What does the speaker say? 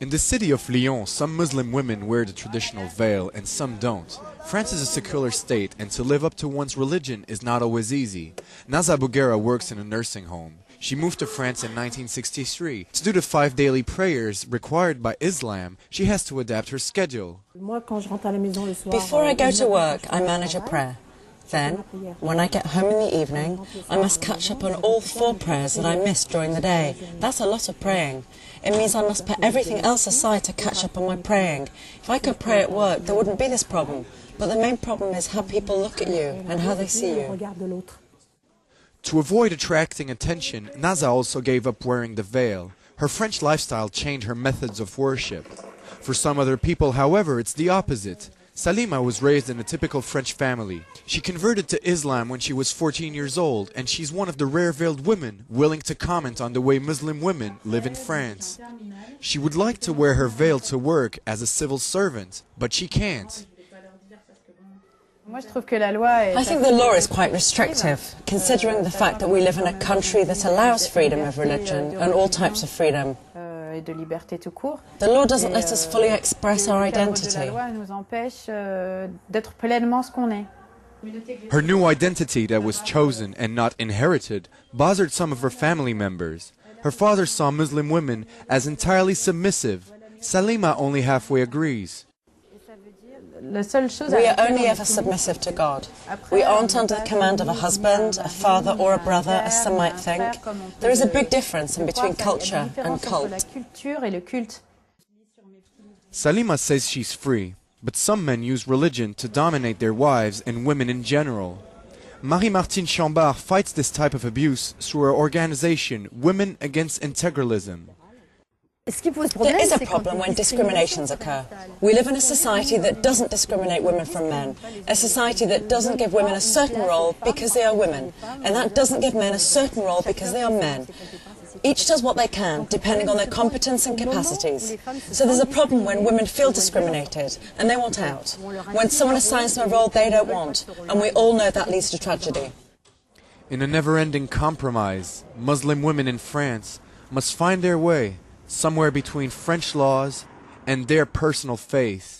In the city of Lyon, some Muslim women wear the traditional veil and some don't. France is a secular state, and to live up to one's religion is not always easy. Naza Bouguera works in a nursing home. She moved to France in 1963. To do the 5 daily prayers required by Islam, she has to adapt her schedule. Before I go to work, I manage a prayer. Then, when I get home in the evening, I must catch up on all 4 prayers that I missed during the day. That's a lot of praying. It means I must put everything else aside to catch up on my praying. If I could pray at work, there wouldn't be this problem. But the main problem is how people look at you and how they see you. To avoid attracting attention, Naza also gave up wearing the veil. Her French lifestyle changed her methods of worship. For some other people, however, it's the opposite. Salima was raised in a typical French family. She converted to Islam when she was 14 years old, and she's one of the rare veiled women willing to comment on the way Muslim women live in France. She would like to wear her veil to work as a civil servant, but she can't. I think the law is quite restrictive, considering the fact that we live in a country that allows freedom of religion and all types of freedom. The law doesn't let us fully express our identity. Her new identity that was chosen and not inherited bothered some of her family members. Her father saw Muslim women as entirely submissive. Salima only halfway agrees. We are only ever submissive to God. We aren't under the command of a husband, a father or a brother, as some might think. There is a big difference in between culture and cult. Salima says she's free, but some men use religion to dominate their wives and women in general. Marie-Martine Chambard fights this type of abuse through her organization, Women Against Integralism. There is a problem when discriminations occur. We live in a society that doesn't discriminate women from men, a society that doesn't give women a certain role because they are women, and that doesn't give men a certain role because they are men. Each does what they can, depending on their competence and capacities. So there's a problem when women feel discriminated, and they want out. When someone assigns them a role they don't want, and we all know that leads to tragedy. In a never-ending compromise, Muslim women in France must find their way somewhere between French laws and their personal faith.